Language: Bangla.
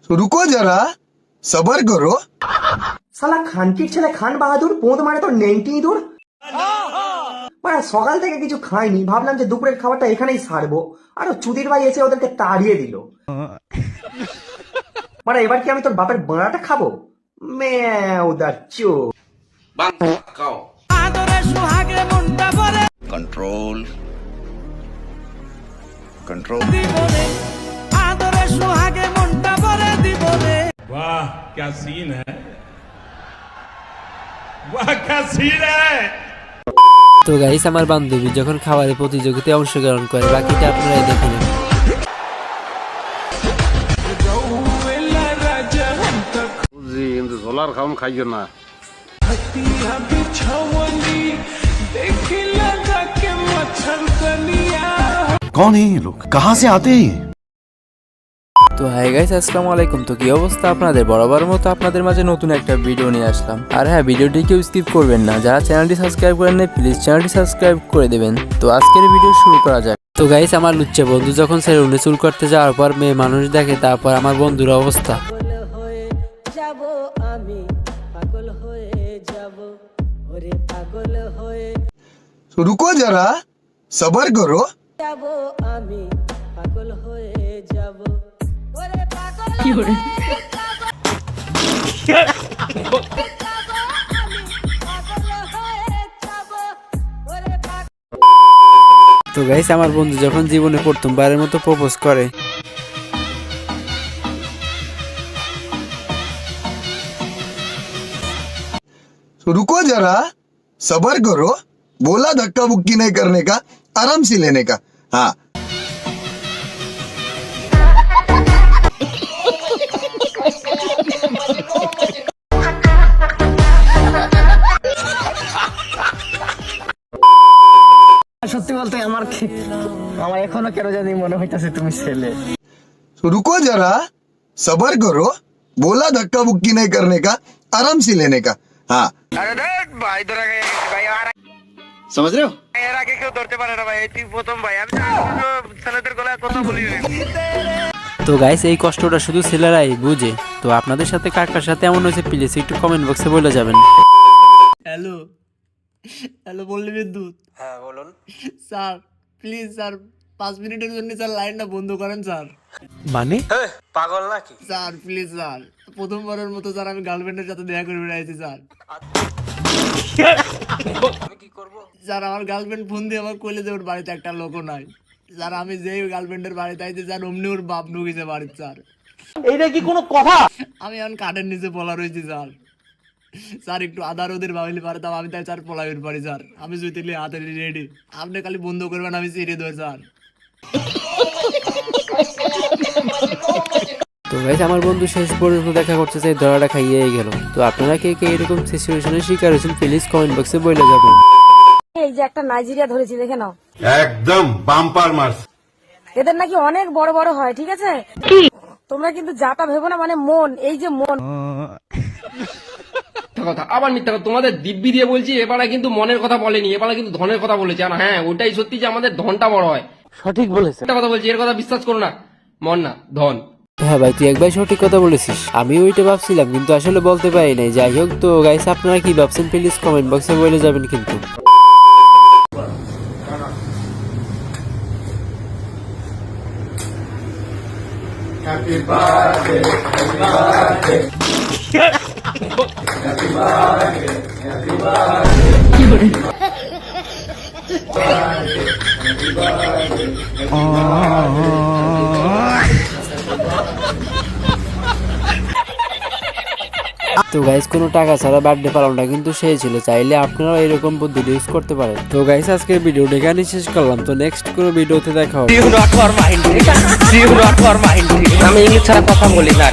रुको जरा सबर करो। শালা খানকির ছেলে খান বাহাদুর পোঁদ মানে তোর নেংটি ইঁদুর। মানে সকাল থেকে কিছু খাইনি, ভাবলাম যে দুপুরের খাবারটা এখানেই সারবো, আর চুদির ভাই এসে ওদেরকে তাড়িয়ে দিল। মানে এবার কি আমি তোর বাপের বাঁড়াটা খাবো? মেউদার চো कंट्रोल कंट्रोल। वाह क्या सीन है, वाह क्या सीन है। তো গাইস আমার বান্ধবী যখন খাবারের প্রতিযোগিতায় অংশগ্রহণ করে বাকিটা আপনারাই দেখে নেন। ঝোলার খাম খাইও না। कौन है ये लोग, कहाँ से आते हैं ये? তো হাই গাইস আসসালামু আলাইকুম। তো কি অবস্থা আপনাদের? বরাবর মতো আপনাদের মাঝে নতুন একটা ভিডিও নিয়ে আসলাম। আর হ্যাঁ, ভিডিওটি কেউ স্কিপ করবেন না, যারা চ্যানেলটি সাবস্ক্রাইব করেন নাই প্লিজ চ্যানেলটি সাবস্ক্রাইব করে দেবেন। তো আজকের ভিডিও শুরু করা যাক। তো গাইস আমার লুচ্চা বন্ধু যখন সেলুনে চুল করতে যাওয়ার পর মেয়ে মানুষ দেখে, তারপর আমার বন্ধুর অবস্থা। रुको जरा सबर करो। তো গাইস আমার বন্ধু যখন জীবনে প্রথমবারের মতো প্রপোজ করে, रुको जरा सबर करो, बोला धक्का बुक्की नहीं करने का, आराम से लेने का। हाँ সত্যি বলতে আমার এখনো কেন জানি মনে হইতাছে তুমি ছেলে। रुको जरा सबर करो, बोला धक्का बुक्की नहीं करने का, आराम से लेने का। हाँ समझ रहे हो? তো গাইস এই কষ্টটা শুধু ছেলেরাই বুঝে। তো আপনাদের সাথে কার কার সাথে এমন হয়েছে প্লিজ একটু কমেন্ট বক্সে বলে যাবেন। হ্যালো হ্যালো বললি বিদ্যুৎ? হ্যাঁ বলুন স্যার প্লিজ স্যার 5 মিনিটের জন্য স্যার লাইনটা বন্ধ করেন স্যার। মানে পাগল নাকি? স্যার প্লিজ স্যার, প্রথমবারের মতো স্যার আমি গার্লফ্রেন্ডের সাথে দেখা করে বেড়াইছি স্যার। আমি কি করব? স্যার আমার গার্লফ্রেন্ড ফোন দিয়ে আমার কইলে যে ওর বাড়িতে একটা লোকও নাই স্যার। আমি যেই গার্লফ্রেন্ডের বাড়িতে আইছি স্যার অমনি ওর বাপ ঢুকেছে বাড়িতে স্যার। এইটা কি কোনো কথা? আমি এখন কাঠের নিচে পলা রয়েছি স্যার। স্যার একটু আদার ওদের ভাবলে পারতাম, আমি তাই স্যার পলাইতে পারি স্যার। আমি যদি হাতে রেডি, আপনি খালি বন্ধ করবেন, আমি ছেড়ে দেবো স্যার। তো গাইস আমার বন্ধু শেষ পর্যন্ত দেখা করতে চাই, ধরাটা খাইয়েই গেল। তো আপনারা কে কে এরকম সিচুয়েশনের শিকার হয়েছেন প্লিজ কমেন্ট বক্সে বলে যাবেন। এই যে একটা নাইজেরিয়া ধরেছি দেখে নাও, एकदम बाम्पार मार्स। এদের নাকি অনেক বড় বড় হয়, ঠিক আছে? তোমরা কিন্তু যাতা ভেবো না, মানে মন, এই যে মন। কথা আবার মিথ্যা কথা, তোমাদের দিব্যি দিয়ে বলছি, এবারে কিন্তু মনের কথা বলেনি, এবারে কিন্তু ধনের কথা বলেছে। আর হ্যাঁ ওটাই সত্যি যে আমাদের ধনটা বড় হয়। সঠিক বলেছে, একটা কথা বলছি, এর কথা বিশ্বাস করো না, মন না ধন। হ্যাঁ ভাই তুই একবার সঠিক কথা বলেছিস। আমি ওইটা ভাবছিলাম কিন্তু আসলে বলতে পারি নাই। যাই হোক, তো গাইস আপনারা কি ভাবছেন প্লিজ কমেন্ট বক্সে বলে যাবেন কিন্তু। তো গাইস কোনো টাকা ছাড়া বার্থডে পালনটা কিন্তু সেই ছিল, চাইলে আপনারাও এরকম পদ্ধতি ইউজ করতে পারেন। তো গাইস আজকের ভিডিওটা এখানে শেষ করলাম। তো নেক্সট কোনো ভিডিওতে দেখা হবে। আমি ইংলিশ ছাড়া কথা বলি না।